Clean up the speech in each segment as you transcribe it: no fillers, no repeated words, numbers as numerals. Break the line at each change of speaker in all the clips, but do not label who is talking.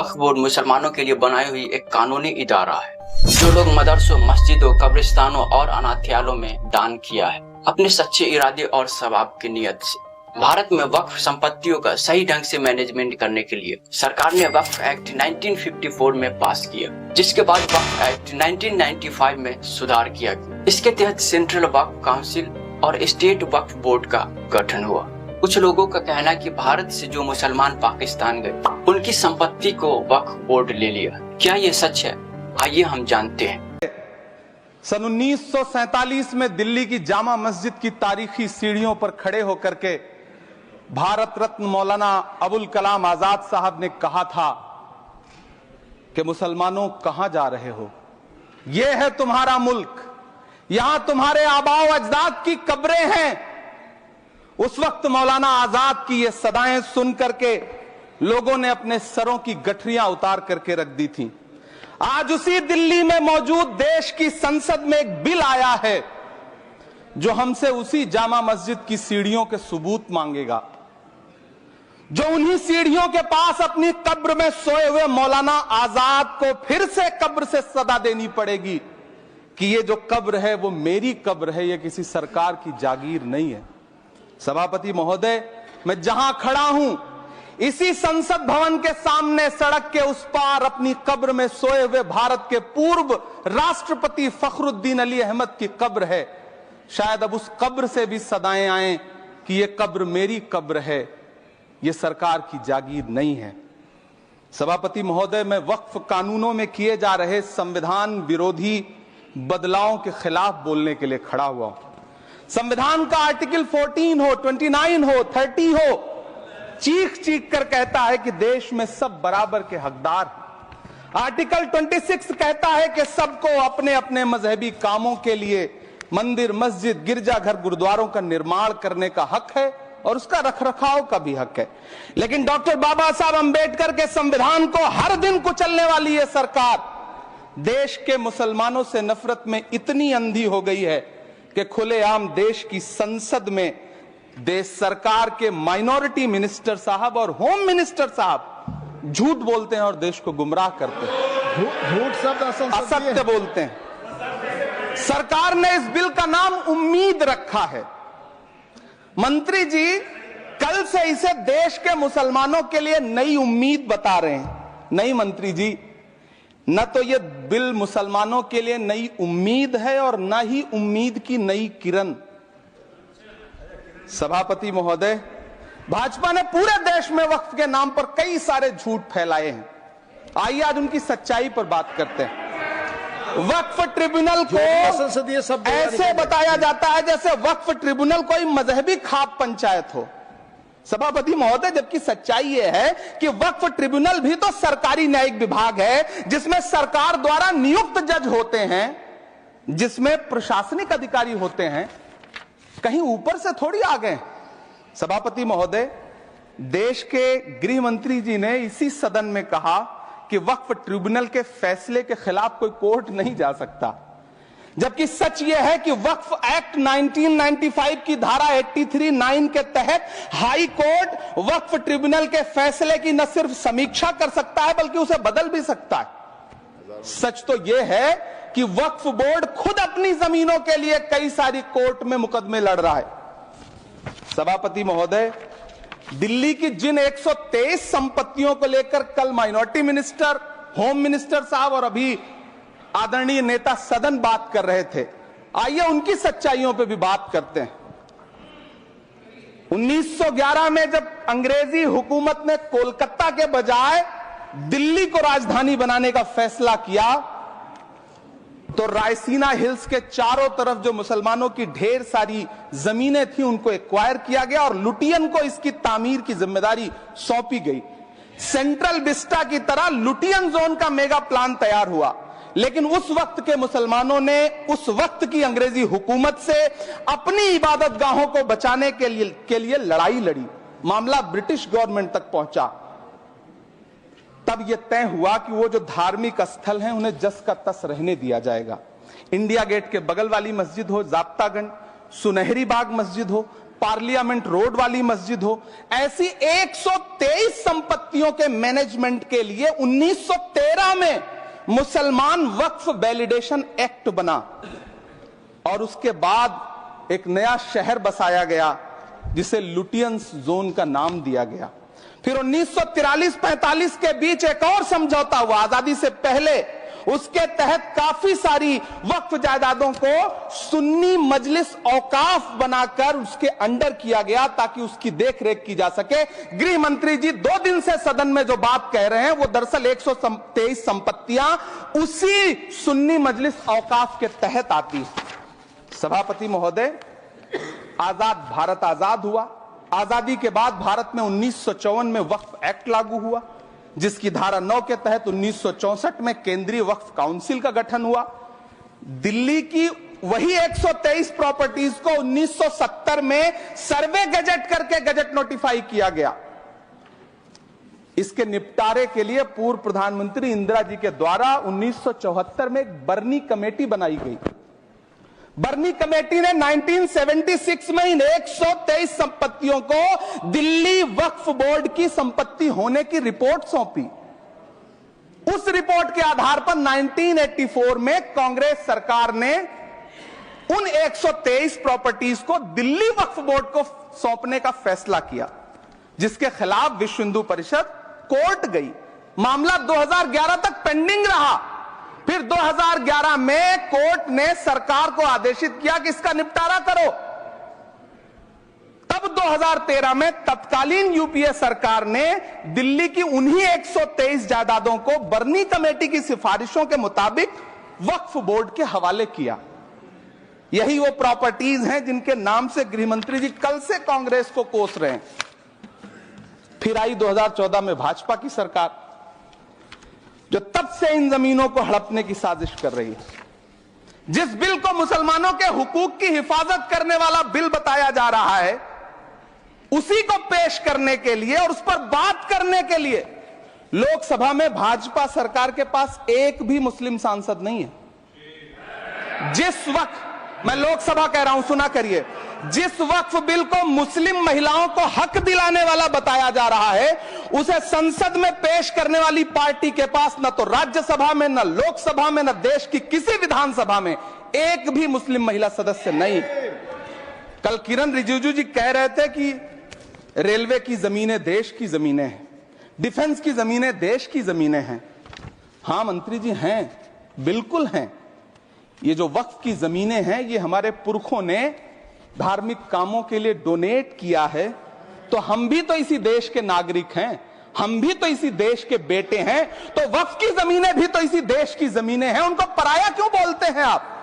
वक्फ board मुसलमानों के लिए बनाई हुई एक कानूनी इदारा है जो लोग मदरसों, मस्जिदों, कब्रिस्तानों और अनाथालयों में दान किया है अपने सच्चे इरादे और सवाब की नीयत से। भारत में वक्फ संपत्तियों का सही ढंग से मैनेजमेंट करने के लिए सरकार ने वक्फ एक्ट 1954 में पास किया, जिसके बाद वक्फ एक्ट 1995 में सुधार किया गया। इसके तहत सेंट्रल वक्फ काउंसिल और स्टेट वक्फ बोर्ड का गठन हुआ। कुछ लोगों का कहना है कि भारत से जो मुसलमान पाकिस्तान गए उनकी संपत्ति को वक्फ बोर्ड ले लिया। क्या ये सच है? आइए हम जानते हैं।
सन 1947 में दिल्ली की जामा मस्जिद की तारीखी सीढ़ियों पर खड़े होकर के भारत रत्न मौलाना अबुल कलाम आजाद साहब ने कहा था कि मुसलमानों कहां जा रहे हो, यह है तुम्हारा मुल्क, यहां तुम्हारे आबाओ अजदाद की कब्रें हैं। उस वक्त मौलाना आजाद की ये सदाएं सुन करके लोगों ने अपने सरों की गठरियां उतार करके रख दी थी। आज उसी दिल्ली में मौजूद देश की संसद में एक बिल आया है जो हमसे उसी जामा मस्जिद की सीढ़ियों के सबूत मांगेगा, जो उन्हीं सीढ़ियों के पास अपनी कब्र में सोए हुए मौलाना आजाद को फिर से कब्र से सदा देनी पड़ेगी कि ये जो कब्र है वो मेरी कब्र है, ये किसी सरकार की जागीर नहीं है। सभापति महोदय, मैं जहां खड़ा हूं इसी संसद भवन के सामने सड़क के उस पार अपनी कब्र में सोए हुए भारत के पूर्व राष्ट्रपति फखरुद्दीन अली अहमद की कब्र है। शायद अब उस कब्र से भी सदाएं आए कि ये कब्र मेरी कब्र है, ये सरकार की जागीर नहीं है। सभापति महोदय, मैं वक्फ कानूनों में किए जा रहे संविधान विरोधी बदलावों के खिलाफ बोलने के लिए खड़ा हुआ हूं। संविधान का आर्टिकल 14 हो, 29 हो, 30 हो, चीख चीख कर कहता है कि देश में सब बराबर के हकदार हैं। आर्टिकल 26 कहता है कि सबको अपने अपने मजहबी कामों के लिए मंदिर, मस्जिद, गिरजाघर, गुरुद्वारों का निर्माण करने का हक है और उसका रखरखाव का भी हक है। लेकिन डॉक्टर बाबा साहब अंबेडकर के संविधान को हर दिन कुचलने वाली ये सरकार देश के मुसलमानों से नफरत में इतनी अंधी हो गई है कि खुलेआम देश की संसद में देश सरकार के माइनॉरिटी मिनिस्टर साहब और होम मिनिस्टर साहब झूठ बोलते हैं और देश को गुमराह करते हैं,
झूठ शब्द
असत्य बोलते हैं। सरकार ने इस बिल का नाम उम्मीद रखा है। मंत्री जी कल से इसे देश के मुसलमानों के लिए नई उम्मीद बता रहे हैं। नहीं मंत्री जी, न तो ये बिल मुसलमानों के लिए नई उम्मीद है और न ही उम्मीद की नई किरण। सभापति महोदय, भाजपा ने पूरे देश में वक्फ के नाम पर कई सारे झूठ फैलाए हैं। आइए आज उनकी सच्चाई पर बात करते हैं। वक्फ ट्रिब्यूनल को ऐसे बताया जाता है जैसे वक्फ ट्रिब्यूनल कोई मजहबी खाप पंचायत हो। सभापति महोदय, जबकि सच्चाई यह है कि वक्फ ट्रिब्यूनल भी तो सरकारी न्यायिक विभाग है जिसमें सरकार द्वारा नियुक्त जज होते हैं, जिसमें प्रशासनिक अधिकारी होते हैं, कहीं ऊपर से थोड़ी आ गए। सभापति महोदय, देश के गृह मंत्री जी ने इसी सदन में कहा कि वक्फ ट्रिब्यूनल के फैसले के खिलाफ कोई कोर्ट नहीं जा सकता, जबकि सच यह है कि वक्फ एक्ट 1995 की धारा 83(9) के तहत हाई कोर्ट वक्फ ट्रिब्यूनल के फैसले की न सिर्फ समीक्षा कर सकता है बल्कि उसे बदल भी सकता है। सच तो यह है कि वक्फ बोर्ड खुद अपनी जमीनों के लिए कई सारी कोर्ट में मुकदमे लड़ रहा है। सभापति महोदय, दिल्ली की जिन 123 संपत्तियों को लेकर कल माइनॉरिटी मिनिस्टर, होम मिनिस्टर साहब और अभी आदरणीय नेता सदन बात कर रहे थे, आइए उनकी सच्चाइयों पे भी बात करते हैं। 1911 में जब अंग्रेजी हुकूमत ने कोलकाता के बजाय दिल्ली को राजधानी बनाने का फैसला किया तो रायसीना हिल्स के चारों तरफ जो मुसलमानों की ढेर सारी जमीनें थी उनको एक्वायर किया गया और लुटियन को इसकी तामीर की जिम्मेदारी सौंपी गई। सेंट्रल विस्टा की तरह लुटियन जोन का मेगा प्लान तैयार हुआ, लेकिन उस वक्त के मुसलमानों ने उस वक्त की अंग्रेजी हुकूमत से अपनी इबादत गाहों को बचाने के लिए लड़ाई लड़ी। मामला ब्रिटिश गवर्नमेंट तक पहुंचा। तब यह तय हुआ कि वो जो धार्मिक स्थल हैं उन्हें जस का तस रहने दिया जाएगा। इंडिया गेट के बगल वाली मस्जिद हो, जाप्तागंज, सुनहरी बाग मस्जिद हो, पार्लियामेंट रोड वाली मस्जिद हो, ऐसी 123 संपत्तियों के मैनेजमेंट के लिए 1913 में मुसलमान वक्फ वैलिडेशन एक्ट बना और उसके बाद एक नया शहर बसाया गया जिसे लुटियंस जोन का नाम दिया गया। फिर 1943-45 के बीच एक और समझौता हुआ आजादी से पहले, उसके तहत काफी सारी वक्फ जायदादों को सुन्नी मजलिस औकाफ बनाकर उसके अंडर किया गया ताकि उसकी देखरेख की जा सके। गृह मंत्री जी 2 दिन से सदन में जो बात कह रहे हैं वो दरअसल 123 संपत्तियां उसी सुन्नी मजलिस औकाफ के तहत आती है। सभापति महोदय, आजाद भारत आजाद हुआ। आजादी के बाद भारत में 1954 में वक्फ एक्ट लागू हुआ, जिसकी धारा 9 के तहत 1964 में केंद्रीय वक्फ काउंसिल का गठन हुआ। दिल्ली की वही 123 प्रॉपर्टीज को 1970 में सर्वे गजट करके गजट नोटिफाई किया गया। इसके निपटारे के लिए पूर्व प्रधानमंत्री इंदिरा जी के द्वारा 1974 में एक बर्नी कमेटी बनाई गई। बर्नी कमेटी ने 1976 में इन 123 संपत्तियों को दिल्ली वक्फ बोर्ड की संपत्ति होने की रिपोर्ट सौंपी। उस रिपोर्ट के आधार पर 1984 में कांग्रेस सरकार ने उन 123 प्रॉपर्टीज को दिल्ली वक्फ बोर्ड को सौंपने का फैसला किया, जिसके खिलाफ विश्व हिंदू परिषद कोर्ट गई। मामला 2011 तक पेंडिंग रहा। फिर 2011 में कोर्ट ने सरकार को आदेशित किया कि इसका निपटारा करो। तब 2013 में तत्कालीन यूपीए सरकार ने दिल्ली की उन्हीं 123 जायदादों को बर्नी कमेटी की सिफारिशों के मुताबिक वक्फ बोर्ड के हवाले किया। यही वो प्रॉपर्टीज हैं जिनके नाम से गृह मंत्री जी कल से कांग्रेस को कोस रहे हैं। फिर आई 2014 में भाजपा की सरकार, जो तब से इन जमीनों को हड़पने की साजिश कर रही है। जिस बिल को मुसलमानों के हुकूक की हिफाजत करने वाला बिल बताया जा रहा है, उसी को पेश करने के लिए और उस पर बात करने के लिए लोकसभा में भाजपा सरकार के पास एक भी मुस्लिम सांसद नहीं है। जिस वक्त, मैं लोकसभा कह रहा हूं, सुना करिए, जिस वक्फ बिल को मुस्लिम महिलाओं को हक दिलाने वाला बताया जा रहा है, उसे संसद में पेश करने वाली पार्टी के पास न तो राज्यसभा में, न लोकसभा में, न देश की किसी विधानसभा में एक भी मुस्लिम महिला सदस्य नहीं। कल किरण रिजिजू जी कह रहे थे कि रेलवे की जमीनें देश की जमीनें हैं, डिफेंस की जमीनें देश की जमीनें हैं। हां मंत्री जी, हैं, बिल्कुल हैं। ये जो वक्फ की जमीनें हैं, ये हमारे पुरखों ने धार्मिक कामों के लिए डोनेट किया है, तो हम भी तो इसी देश के नागरिक हैं, हम भी तो इसी देश के बेटे हैं, तो वक्फ की जमीनें भी तो इसी देश की जमीनें हैं। उनको पराया क्यों बोलते हैं आप?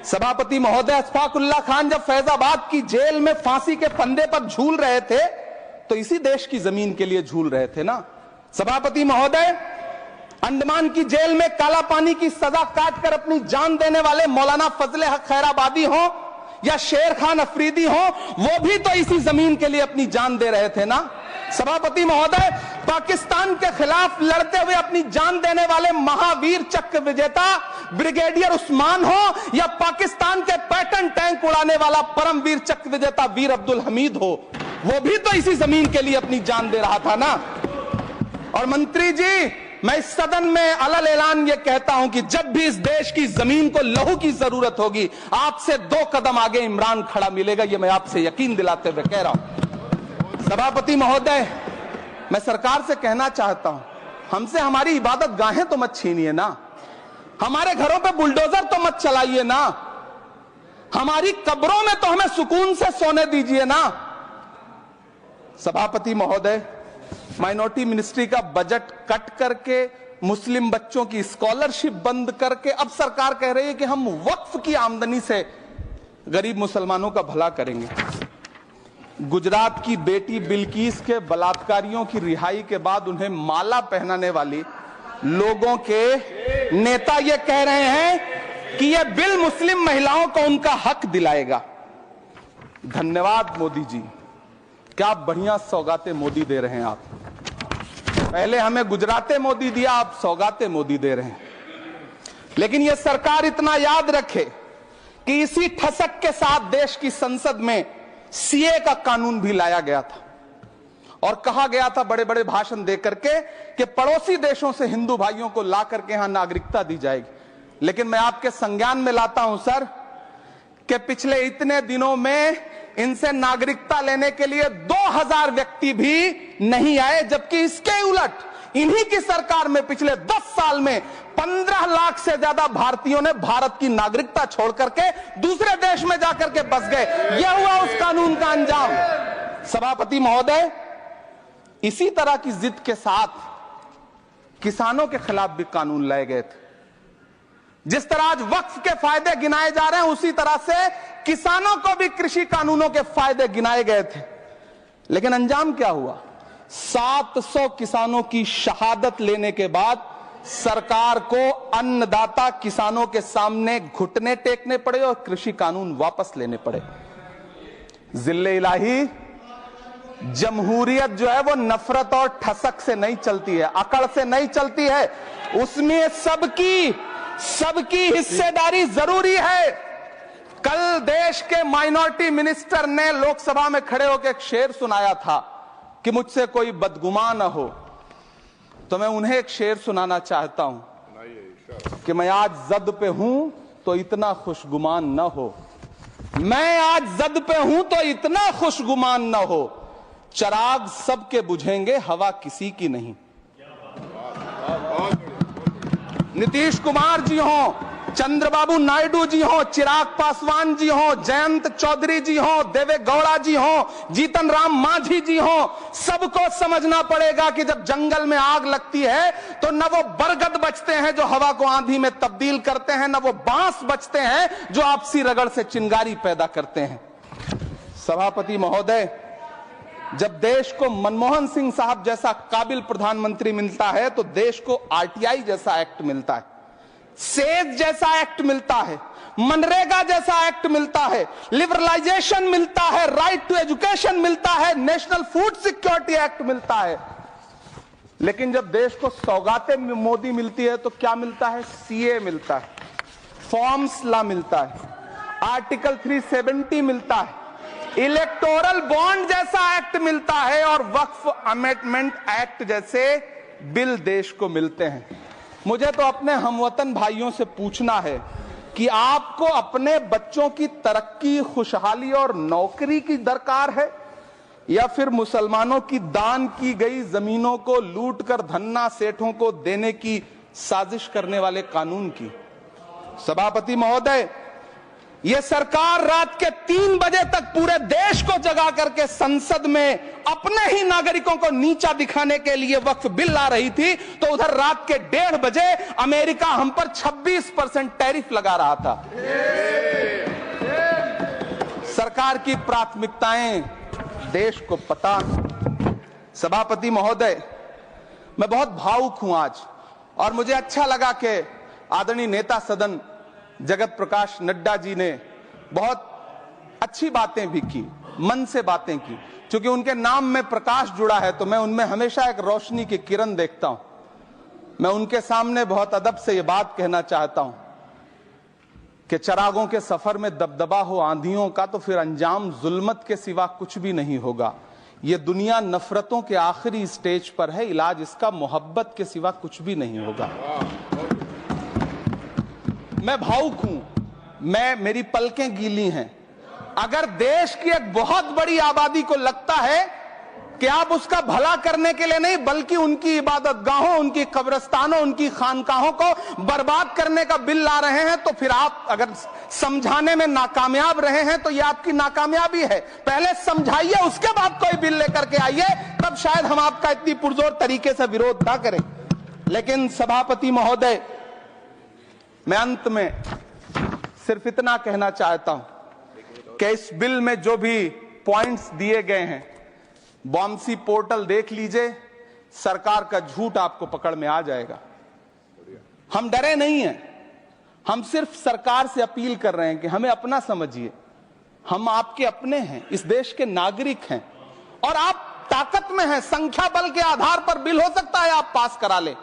सभापति महोदय, अशफाकुल्लाह खान जब फैजाबाद की जेल में फांसी के फंदे पर झूल रहे थे, तो इसी देश की जमीन के लिए झूल रहे थे ना। सभापति महोदय, अंडमान की जेल में काला पानी की सजा काटकर अपनी जान देने वाले मौलाना फजले हक खैराबादी हो या शेर खान अफरीदी हो, वो भी तो इसी जमीन के लिए अपनी जान दे रहे थे ना। सभापति महोदय, पाकिस्तान के खिलाफ लड़ते हुए अपनी जान देने वाले महावीर चक्र विजेता ब्रिगेडियर उस्मान हो या पाकिस्तान के पैटर्न टैंक उड़ाने वाला परमवीर चक्र विजेता वीर अब्दुल हमीद हो, वो भी तो इसी जमीन के लिए अपनी जान दे रहा था ना। और मंत्री जी, मैं इस सदन में अलल ऐलान ये कहता हूं कि जब भी इस देश की जमीन को लहू की जरूरत होगी, आपसे 2 कदम आगे इमरान खड़ा मिलेगा, ये मैं आपसे यकीन दिलाते हुए कह रहा हूं। सभापति महोदय, मैं सरकार से कहना चाहता हूं, हमसे हमारी इबादत गाहें तो मत छीनिए ना, हमारे घरों पे बुलडोजर तो मत चलाइए ना, हमारी कब्रों में तो हमें सुकून से सोने दीजिए ना। सभापति महोदय, माइनॉरिटी मिनिस्ट्री का बजट कट करके, मुस्लिम बच्चों की स्कॉलरशिप बंद करके अब सरकार कह रही है कि हम वक्फ की आमदनी से गरीब मुसलमानों का भला करेंगे। गुजरात की बेटी बिल्किस के बलात्कारियों की रिहाई के बाद उन्हें माला पहनाने वाली लोगों के नेता ये कह रहे हैं कि यह बिल मुस्लिम महिलाओं को उनका हक दिलाएगा। धन्यवाद मोदी जी, क्या बढ़िया सौगातें मोदी दे रहे हैं आप। पहले हमें गुजराते मोदी दिया, आप सौगातें मोदी दे रहे हैं। लेकिन यह सरकार इतना याद रखे कि इसी ठसक के साथ देश की संसद में सीए का कानून भी लाया गया था और कहा गया था बड़े बड़े भाषण देकर के कि पड़ोसी देशों से हिंदू भाइयों को ला करके यहां नागरिकता दी जाएगी। लेकिन मैं आपके संज्ञान में लाता हूं सर कि पिछले इतने दिनों में इनसे नागरिकता लेने के लिए 2000 व्यक्ति भी नहीं आए, जबकि इसके उलट इन्हीं की सरकार में पिछले 10 साल में 15 लाख से ज्यादा भारतीयों ने भारत की नागरिकता छोड़ करके दूसरे देश में जाकर के बस गए। यह हुआ उस कानून का अंजाम। सभापति महोदय, इसी तरह की जिद के साथ किसानों के खिलाफ भी कानून लाए गए थे। जिस तरह आज वक्फ के फायदे गिनाए जा रहे हैं, उसी तरह से किसानों को भी कृषि कानूनों के फायदे गिनाए गए थे। लेकिन अंजाम क्या हुआ? 700 किसानों की शहादत लेने के बाद सरकार को अन्नदाता किसानों के सामने घुटने टेकने पड़े और कृषि कानून वापस लेने पड़े। जिल्ले इलाही, जमहूरियत जो है वो नफरत और ठसक से नहीं चलती है, अकड़ से नहीं चलती है, उसमें सबकी हिस्सेदारी जरूरी है। कल देश के माइनॉरिटी मिनिस्टर ने लोकसभा में खड़े होकर एक शेर सुनाया था कि मुझसे कोई बदगुमान न हो, तो मैं उन्हें एक शेर सुनाना चाहता हूं कि मैं आज जद पे हूं तो इतना खुशगुमान न हो, मैं आज जद पे हूं तो इतना खुशगुमान न हो, चिराग सबके बुझेंगे हवा किसी की नहीं। नीतीश कुमार जी हो, चंद्रबाबू नायडू जी हो, चिराग पासवान जी हो, जयंत चौधरी जी हो, देवे गौड़ा जी हो, जीतन राम मांझी जी हो, सबको समझना पड़ेगा कि जब जंगल में आग लगती है तो न वो बरगद बचते हैं जो हवा को आंधी में तब्दील करते हैं, न वो बांस बचते हैं जो आपसी रगड़ से चिंगारी पैदा करते हैं। सभापति महोदय, जब देश को मनमोहन सिंह साहब जैसा काबिल प्रधानमंत्री मिलता है तो देश को आरटीआई जैसा एक्ट मिलता है, सेज जैसा एक्ट मिलता है, मनरेगा जैसा एक्ट मिलता है, लिबरलाइजेशन मिलता है, राइट टू एजुकेशन मिलता है, नेशनल फूड सिक्योरिटी एक्ट मिलता है। लेकिन जब देश को सौगातें मोदी मिलती है तो क्या मिलता है? सीए मिलता है, फॉर्म्स लॉ मिलता है, आर्टिकल 370 मिलता है, इलेक्टोरल बॉन्ड जैसा एक्ट मिलता है और वक्फ अमेंडमेंट एक्ट जैसे बिल देश को मिलते हैं। मुझे तो अपने हमवतन भाइयों से पूछना है कि आपको अपने बच्चों की तरक्की, खुशहाली और नौकरी की दरकार है या फिर मुसलमानों की दान की गई जमीनों को लूटकर धन्ना सेठों को देने की साजिश करने वाले कानून की? सभापति महोदय, यह सरकार रात के 3 बजे तक पूरे देश को जगा करके संसद में अपने ही नागरिकों को नीचा दिखाने के लिए वक्फ बिल ला रही थी, तो उधर रात के 1:30 बजे अमेरिका हम पर 26% टैरिफ लगा रहा था। सरकार की प्राथमिकताएं देश को पता। सभापति महोदय, मैं बहुत भावुक हूं आज, और मुझे अच्छा लगा कि आदरणीय नेता सदन जगत प्रकाश नड्डा जी ने बहुत अच्छी बातें भी की, मन से बातें की। क्योंकि उनके नाम में प्रकाश जुड़ा है तो मैं उनमें हमेशा एक रोशनी की किरण देखता हूं। मैं उनके सामने बहुत अदब से यह बात कहना चाहता हूं कि चिरागों के सफर में दबदबा हो आंधियों का तो फिर अंजाम जुल्मत के सिवा कुछ भी नहीं होगा। यह दुनिया नफरतों के आखिरी स्टेज पर है, इलाज इसका मोहब्बत के सिवा कुछ भी नहीं होगा। मैं भावुक हूं, मेरी पलकें गीली हैं। अगर देश की एक बहुत बड़ी आबादी को लगता है कि आप उसका भला करने के लिए नहीं बल्कि उनकी इबादतगाहों, उनकी कब्रिस्तानों, उनकी खानकाहों को बर्बाद करने का बिल ला रहे हैं, तो फिर आप अगर समझाने में नाकामयाब रहे हैं तो यह आपकी नाकामयाबी है। पहले समझाइए, उसके बाद कोई बिल लेकर के आइए, तब शायद हम आपका इतनी पुरजोर तरीके से विरोध ना करें। लेकिन सभापति महोदय, मैं अंत में सिर्फ इतना कहना चाहता हूं कि इस बिल में जो भी पॉइंट्स दिए गए हैं, बॉम्सी पोर्टल देख लीजिए, सरकार का झूठ आपको पकड़ में आ जाएगा। हम डरे नहीं हैं, हम सिर्फ सरकार से अपील कर रहे हैं कि हमें अपना समझिए। हम आपके अपने हैं, इस देश के नागरिक हैं और आप ताकत में हैं। संख्या बल के आधार पर बिल हो सकता है आप पास करा ले,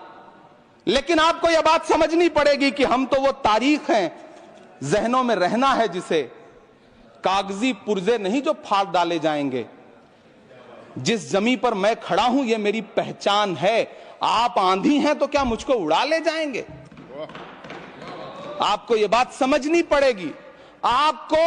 लेकिन आपको यह बात समझनी पड़ेगी कि हम तो वो तारीख हैं, जहनों में रहना है जिसे कागजी पुर्जे नहीं जो फाड़ डाले जाएंगे। जिस जमीन पर मैं खड़ा हूं यह मेरी पहचान है। आप आंधी हैं तो क्या मुझको उड़ा ले जाएंगे? आपको यह बात समझनी पड़ेगी। आपको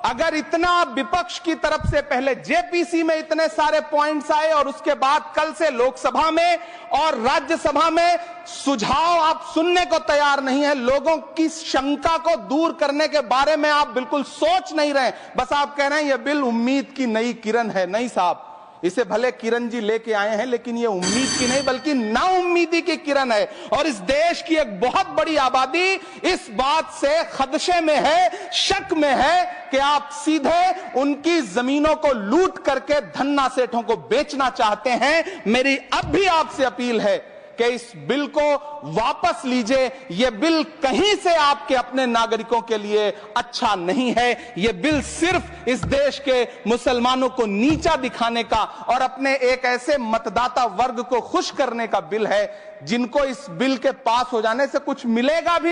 अगर इतना विपक्ष की तरफ से पहले जेपीसी में इतने सारे पॉइंट्स आए और उसके बाद कल से लोकसभा में और राज्यसभा में सुझाव आप सुनने को तैयार नहीं है, लोगों की शंका को दूर करने के बारे में आप बिल्कुल सोच नहीं रहे, बस आप कह रहे हैं यह बिल उम्मीद की नई किरण है। नहीं साहब, इसे भले किरण जी लेके आए हैं लेकिन ये उम्मीद की नहीं बल्कि नाउम्मीदी की किरण है। और इस देश की एक बहुत बड़ी आबादी इस बात से खदशे में है, शक में है कि आप सीधे उनकी जमीनों को लूट करके धन्ना सेठों को बेचना चाहते हैं। मेरी अब भी आपसे अपील है कि इस बिल को वापस लीजिए। यह बिल कहीं से आपके अपने नागरिकों के लिए अच्छा नहीं है। यह बिल सिर्फ इस देश के मुसलमानों को नीचा दिखाने का और अपने एक ऐसे मतदाता वर्ग को खुश करने का बिल है जिनको इस बिल के पास हो जाने से कुछ मिलेगा भी